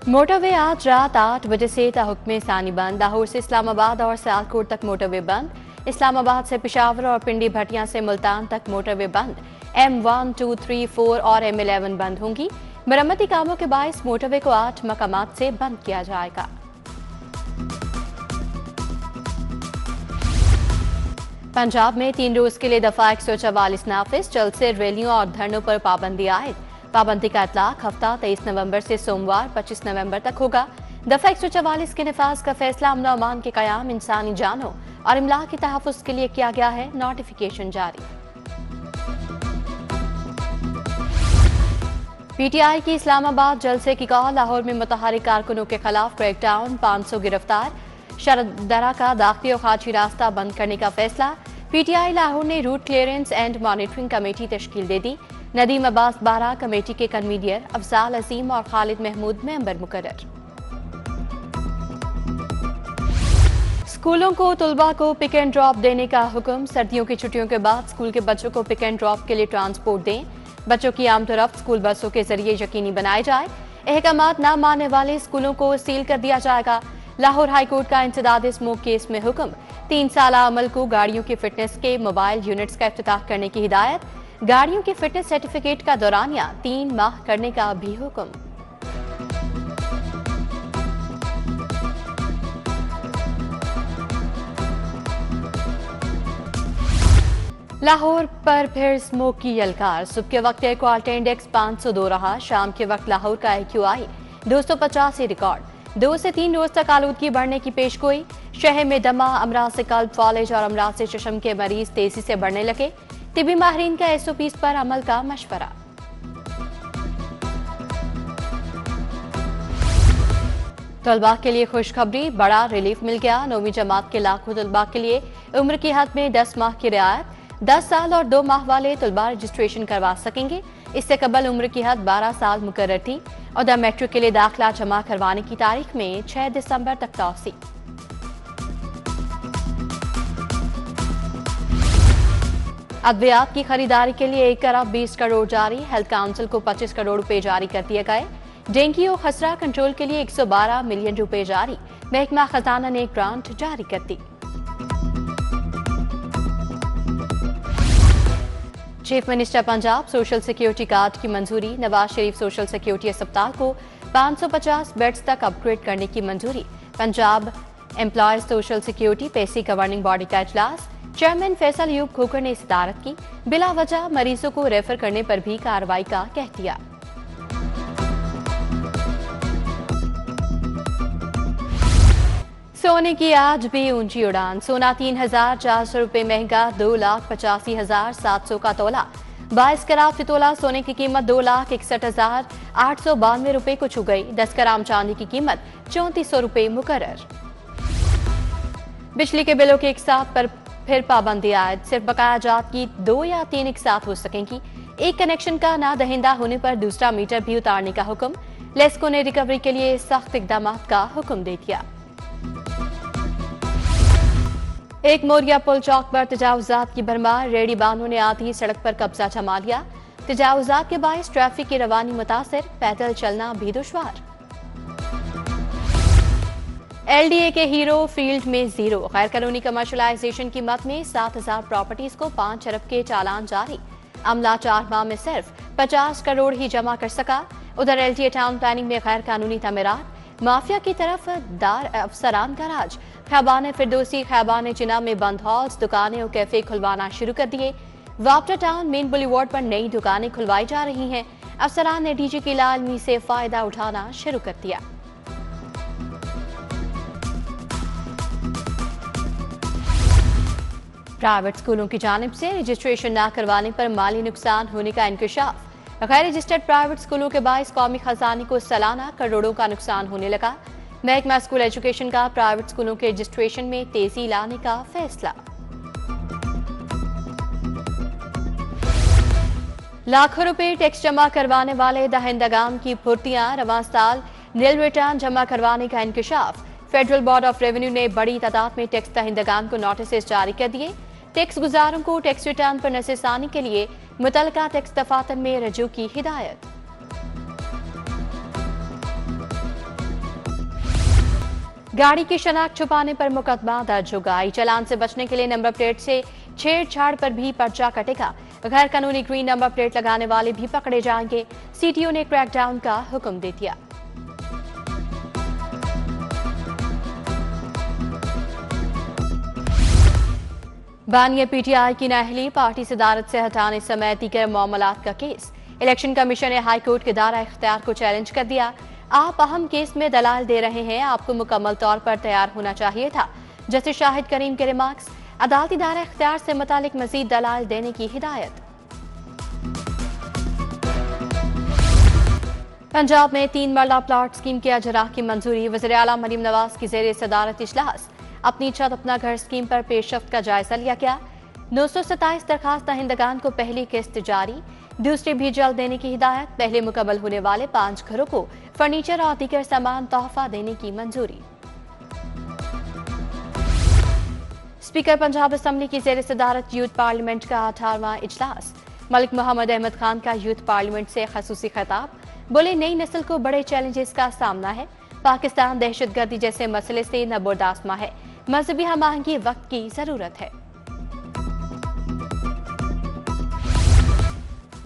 Motor way आज रात 8 बजे से ताहुक्म सानी बंद। लाहौर से इस्लामाबाद और सियालकोट तक मोटर वे बंद। इस्लामाबाद से पेशावर और पिंडी भटिया से मुल्तान तक मोटर वे बंद। M1, 2, 3, 4 और M11 बंद होंगी। मरम्मती कामों के बायस मोटरवे को 8 मकामात से बंद किया जाएगा। पंजाब में 3 रोज के लिए दफा 144 नाफिज। जल्द से रैलियों और धरनों पर पाबंदी आयद। पाबंदी का इतलाक हफ्ता 23 नवंबर से सोमवार 25 नवंबर तक होगा। दफा 144 के नफाज का फैसला अमन और अमान के कयाम, इंसानी जानों और इमलाक के तहफ़्फ़ुज़ के लिए किया गया है। नोटिफिकेशन जारी। PTI की इस्लामाबाद जलसे की कॉल। लाहौर में मुतहरिक कारकुनों के खिलाफ क्रैकडाउन, 500 गिरफ्तार। शरदरा का दाखिली और खारजी रास्ता बंद करने का फैसला। PTI लाहौर ने route clearance and monitoring committee तश्कील दे दी। नदीम अब्बास बारा कमेटी के कन्वीनियर, अफजाल अजीम और खालिद महमूद मेंबर मुकर्रर। स्कूलों को तुलबा को पिक एंड ड्रॉप देने का हुक्म। सर्दियों की छुट्टियों के बाद स्कूल के बच्चों को पिक एंड ड्रॉप के लिए ट्रांसपोर्ट दें। बच्चों की आमदोरफ्त स्कूल बसों के जरिए यकीनी बनाए जाए। अहकामात न मानने वाले स्कूलों को सील कर दिया जाएगा। लाहौर हाई कोर्ट का इंसदाद स्मोक केस में हुक्म। 3 साल अमल को गाड़ियों की फिटनेस के मोबाइल यूनिट्स का इफ्तिताह करने की हिदायत। गाड़ियों के फिटनेस सर्टिफिकेट का दौरानिया 3 माह करने का भी हुक्म। लाहौर पर फिर स्मोक की यलकार। सुबह के वक्त एयर क्वालिटी इंडेक्स 502 रहा। शाम के वक्त लाहौर का AQI 285 रिकॉर्ड। 2 से 3 रोज तक आलूदगी बढ़ने की पेशगोई। शहर में दमा, अमराज से कल्ब, फॉलेज और अमराज से चशम के मरीज तेजी से बढ़ने लगे। तिबी माहरीन का SOPs पर अमल का मशवरा। तलबा के लिए खुशखबरी, बड़ा रिलीफ मिल गया। 9वीं जमात के लाखों तलबा के लिए उम्र की हद में 10 माह की रियायत। 10 साल और 2 माह वाले तलबा रजिस्ट्रेशन करवा सकेंगे। इससे कबल उम्र की हद 12 साल मुकर्रर थी और द मेट्रिक के लिए दाखिला जमा करवाने की तारीख में 6 दिसंबर तक तौसी। अद्वियात की खरीदारी के लिए 1 अरब 20 करोड़ जारी। हेल्थ काउंसिल को 25 करोड़ रुपए जारी कर दिए गए। डेंगू और खसरा कंट्रोल के लिए 112 मिलियन रुपए जारी। महकमा खजाना ने ग्रांट जारी कर दी। Chief minister Punjab social security card की मंजूरी। नवाज शरीफ सोशल सिक्योरिटी अस्पताल को 550 बेड्स तक अपग्रेड करने की मंजूरी। Punjab employees social security PESSI governing body का इजलास। चेयरमैन फैसल यूब खोकर ने सदारत की। बिला वजह मरीजों को रेफर करने पर भी कार्रवाई का कह दिया। सोने की आज भी ऊंची उड़ान। सोना 3,400 रुपए महंगा, 2,85,700 का तोला। 22 कैरात फितोला सोने की कीमत 2,61,892 रुपए को छू गई। 10 ग्राम चांदी की कीमत 3400 रुपए मुकर्रर। बिजली के बिलों के एक साथ पर फिर पाबंदी आयद। सिर्फ बकाया जात की 2 या 3 एक साथ हो सकेंगी। एक कनेक्शन का ना दहिंदा होने पर दूसरा मीटर भी उतारने का हुक्म। लेस्को ने रिकवरी के लिए सख्त इकदाम का हुक्म दे दिया। एक मोरिया पुल चौक पर तजावुजात की भरमार। रेडी बानों ने आती सड़क पर कब्जा जमा लिया। तजावुजात के बायस ट्रैफिक की रवानी मुतासिर, पैदल चलना भी दुश्वार। LDA के हीरो फील्ड में जीरो। गैर कानूनी कमर्शलाइजेशन की मद में 7,000 प्रॉपर्टीज को 5 अरब के चालान जारी। अमला 4 माह में सिर्फ 50 करोड़ ही जमा कर सका। उधर LDA टाउन प्लानिंग में गैर कानूनी तमीरात। माफिया की तरफ दार अफसरान का राज। खैबान फिरदौसी, खैबान जिना में बंद हॉल्स, दुकानें और कैफे खुलवाना शुरू कर दिए। वापटा टाउन मेन बुलीवार्ड पर नई दुकानें खुलवाई जा रही हैं। अफसरान ने DG की लालमी से फायदा उठाना शुरू कर दिया। प्राइवेट स्कूलों की जानिब से रजिस्ट्रेशन न करवाने पर माली नुकसान होने का इंकशाफ। गैर रजिस्टर्ड प्राइवेट स्कूलों के बायस कौमी खजाने को सालाना करोड़ों का नुकसान होने लगा। महकमा स्कूल एजुकेशन का प्राइवेट स्कूलों के रजिस्ट्रेशन में तेजी लाने का फैसला। लाखों रुपए टैक्स जमा करवाने वाले दहिंदगाम की फुर्तियां। रवां साल नील रिटर्न जमा करवाने का इंकशाफ। फेडरल बोर्ड ऑफ रेवेन्यू ने बड़ी तादाद में टैक्स दहिंदगाम को नोटिस जारी कर दिए। टैक्स गुजारों को टैक्स रिटर्न पर नजरसानी के लिए मुतलका टैक्स दफातर में रजू की हिदायत। गाड़ी की शनाख्त छुपाने पर मुकदमा दर्ज होगा। ई चालान से बचने के लिए नंबर प्लेट से छेड़छाड़ पर भी पर्चा कटेगा। गैर कानूनी ग्रीन नंबर प्लेट लगाने वाले भी पकड़े जाएंगे। सीटीओ ने क्रैकडाउन का हुक्म दे दिया। बानिया पीटीआई की नाअहली, पार्टी सदारत से हटाने समेत दीगर मामलात का केस। इलेक्शन कमीशन ने हाई कोर्ट के दायरा इख्तियार को चैलेंज कर दिया। आप अहम केस में दलाल दे रहे हैं, आपको मुकम्मल तौर पर तैयार होना चाहिए था। जस्टिस शाहिद करीम के रिमार्क्स। अदालती दायरा इख्तियार से मुतालिक मजीद दलाल देने की हिदायत। पंजाब में 3 मरला प्लॉट स्कीम की अजरा की मंजूरी। वज़ीर आला मरीम नवाज की ज़ेरे सदारत इजलास। अपनी छत अपना घर स्कीम पर पेशरफ्त का जायजा लिया गया। 927 दरखास्त दहिंदगान को पहली किस्त जारी, दूसरी भी जल्द देने की हिदायत। पहले मुकम्मल होने वाले 5 घरों को फर्नीचर और दीगर सामान तोहफा देने की मंजूरी। स्पीकर पंजाब असम्बली की ज़ेरे सदारत यूथ पार्लियामेंट का 18वां इजलास। मलिक मोहम्मद अहमद खान का यूथ पार्लियामेंट से खसूसी खिताब। बोले, नई नस्ल को बड़े चैलेंजेस का सामना है। पाकिस्तान दहशतगर्दी जैसे मसले से न बर्दाश्त है। मजहबी हम आहंगी वक्त की जरूरत है।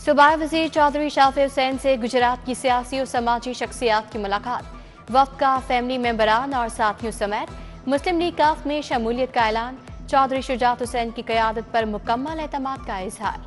सूबाई वजीर चौधरी शाफी हुसैन से गुजरात की सियासी और समाजी शख्सियात की मुलाकात। वक्त का फैमिली मेंबरान और साथियों समेत मुस्लिम लीग काफ में शमूलियत का ऐलान। चौधरी शुजात हुसैन की क़यादत पर मुकम्मल एतमाद का इजहार।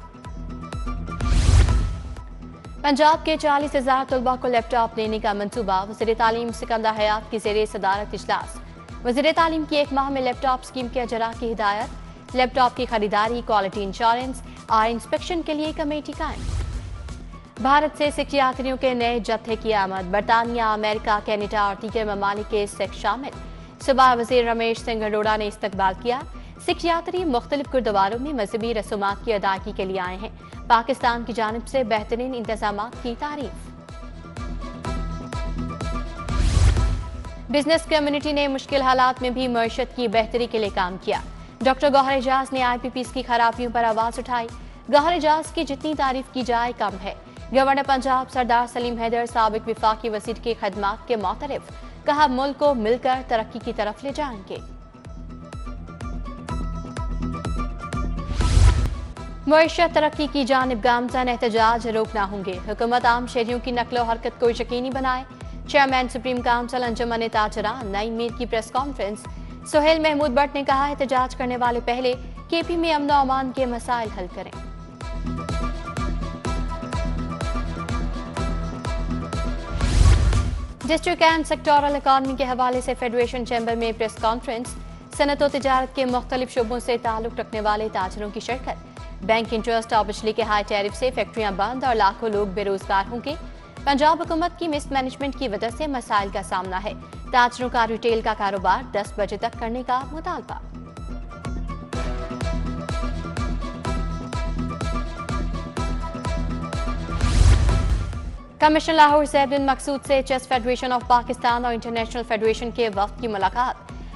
पंजाब के 40,000 तलबा को लैपटॉप देने का मंसूबा। वज़ीर तालीम सिकंदर हयात की ज़ेरे सदारत इजलास। वज़ीर तालीम की 1 माह में लैपटॉप स्कीम के अजरा की हिदायत। लैपटॉप की खरीदारी, क्वालिटी इंश्योरेंस और इंस्पेक्शन के लिए कमेटी कायम। भारत से सिख यात्रियों के नए जत्थे की आमद। बरतानिया, अमेरिका, कनाडा और दीगर ममालिक के सिख शामिल। सुबह वज़ीर रमेश सिंह अरोड़ा ने इस्तकबाल किया। सिख यात्री मुख्तलिफ गुरुद्वारों में मजहबी रसूमात की अदायगी के लिए आए हैं। पाकिस्तान की जानिब से बेहतरीन इंतजामात की तारीफ। बिजनेस कम्युनिटी ने मुश्किल हालात में भी मईशत की बेहतरी के लिए काम किया। डॉक्टर गौहर एजाज ने IPPs की खराबियों पर आवाज उठाई। गौहर एजाज की जितनी तारीफ की जाए कम है। गवर्नर पंजाब सरदार सलीम हैदर साबिक विफाकी वज़ीर की खदमात के मोतरफ। कहा, मुल्क को मिलकर तरक्की की तरफ ले जाएंगे। मईशत तरक्की की जानिब गामजन एहतजाज रोकना होंगे। हुकूमत आम शहरियों की नकलो हरकत को यकीनी बनाए। चेयरमैन सुप्रीम काउंसिल अंजुमन ताजरान नई मीर की प्रेस कॉन्फ्रेंस। सुहेल महमूद भट्ट ने कहा, एहतजाज करने वाले पहले KP में अमन अमान के मसाइल हल करें। डिस्ट्रिक्ट एंड सेक्टोरल इकॉनमी के हवाले से फेडरेशन चैम्बर में प्रेस कॉन्फ्रेंस। सनत और तिजारत के मुख्तलिफ शोबों से ताल्लुक रखने वाले ताजरों की शिरकत। बैंक इंटरेस्ट और बिजली के हाई टैरिफ से फैक्ट्रियां बंद और लाखों लोग बेरोजगार होंगे। पंजाब हुकूमत की मिसमैनेजमेंट की वजह से मसाइल का सामना है। ताजरों का रिटेल का कारोबार 10 बजे तक करने का मुतालबा। कमिश्नर लाहौर ज़ैद बिन मकसूद से चेस फेडरेशन ऑफ पाकिस्तान और इंटरनेशनल फेडरेशन के वफ्द की मुलाकात।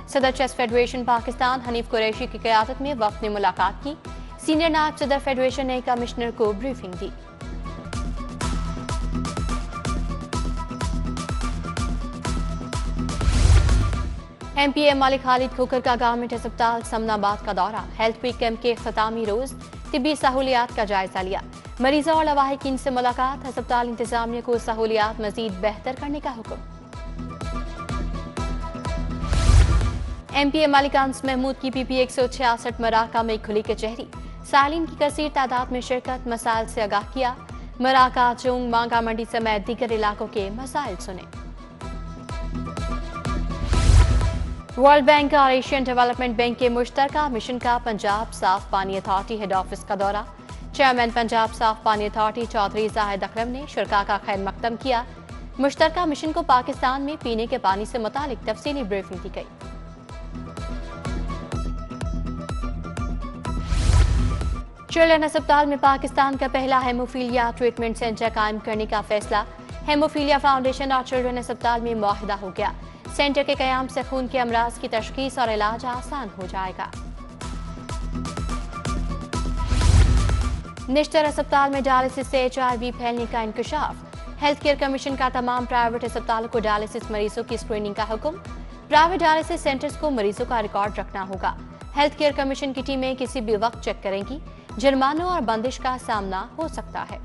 सदर चेस फेडरेशन पाकिस्तान हनीफ कुरैशी की क़यादत में वफ्द ने मुलाकात की। सीनियर नायब सदर फेडरेशन ने कमिश्नर को ब्रीफिंग दी। MPA मलिक खालिद खोखर का गवर्नमेंट अस्पताल समनाबाद का दौरा। हेल्थ वीक कैंप के इख्तितामी रोज तिब्बी सहूलियात का जायजा लिया। मरीजों और लवाहिकीन से मुलाकात। अस्पताल इंतजामिया को सहूलियात मजीद बेहतर करने का हुक्म। MPA मलिक अंस महमूद की PP 166 मराका में खुली कचहरी। सालीन की कसीर तादाद में शिरकत। मसाइल से आगाह किया। मराका, चुंग, मांगा मंडी समेत दीगर इलाकों के मसाइल सुने। वर्ल्ड बैंक और एशियन डेवलपमेंट बैंक के मुश्तरका मिशन का पंजाब साफ पानी अथॉरिटी हेड ऑफिस का दौरा। चेयरमैन पंजाब साफ पानी अथॉरिटी चौधरी जाहिद अकरम ने शुरका का खैर मकदम किया। मुश्तरका मिशन को पाकिस्तान में पीने के पानी से मुतालिक तफसीली ब्रीफिंग दी गई। चिल्ड्रन अस्पताल में पाकिस्तान का पहला हेमोफीलिया ट्रीटमेंट सेंटर कायम करने का फैसला। हेमोफीलिया फाउंडेशन और चिल्ड्रन अस्पताल में मुआहिदा हो गया। सेंटर के कयाम से खून के अमराज की तशखीस और इलाज आसान हो जाएगा। निश्तर अस्पताल में डायलिसिस से HIV फैलने का इंकशाफ। हेल्थ केयर कमीशन का तमाम प्राइवेट अस्पतालों को डायलिसिस मरीजों की स्क्रीनिंग का हुक्म। प्राइवेट डायलिसिस सेंटर्स को मरीजों का रिकॉर्ड रखना होगा। हेल्थ केयर कमीशन की टीमें किसी भी वक्त चेक करेंगी। जुर्मानों और बंदिश का सामना हो सकता है।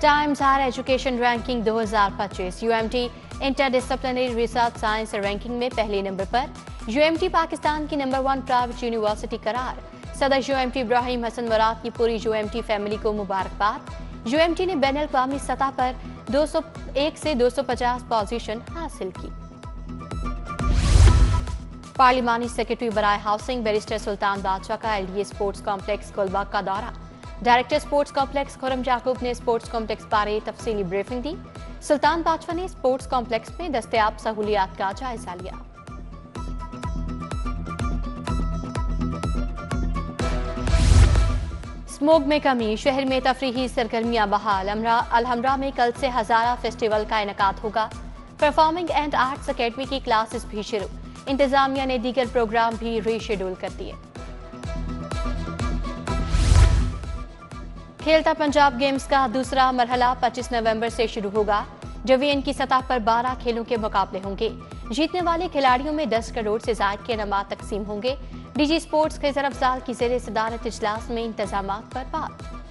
Times higher education ranking 2025 UMT interdisciplinary research science ranking में पहले नंबर पर। यूएमटी पाकिस्तान की नंबर 1 प्राइवेट यूनिवर्सिटी करार। सदर यूएमटी इब्राहिम हसन मुराद की पूरी यूएमटी फैमिली को मुबारकबाद। यूएमटी ने बैनुल अक़वामी सतह पर 201 से 250 पोजीशन हासिल की। पार्लिमानी सेक्रेटरी बराए हाउसिंग बैरिस्टर सुल्तान बादशाह का एलडीए स्पोर्ट्स कॉम्प्लेक्स गुलबर्ग का दौरा। डायरेक्टर स्पोर्ट्स कॉम्प्लेक्स खुरम याकूब ने स्पोर्ट्स कॉम्प्लेक्स बारे तफसीली ब्रीफिंग दी। सुल्तान बादशाह ने स्पोर्ट्स कॉम्प्लेक्स में दस्तयाब सहूलियात का जायजा लिया। स्मोग में कमी, शहर में तफरीही सरगर्मियां बहाल। अलहमरा में कल से हजारा फेस्टिवल का इनेकाद होगा। परफॉर्मिंग एंड आर्ट्स अकेडमी की क्लासेस भी शुरू। इंतजामिया ने दीगर प्रोग्राम भी रीशेड्यूल कर दिए। खेलता पंजाब गेम्स का दूसरा मरहला 25 नवंबर से शुरू होगा। डिवीजन की सतह पर 12 खेलों के मुकाबले होंगे। जीतने वाले खिलाड़ियों में 10 करोड़ से ज्यादा के इनामात तकसीम होंगे। डीजी स्पोर्ट्स खैजर अफजाल की ज़ेर सदारत इजलास में इंतजामात पर बात।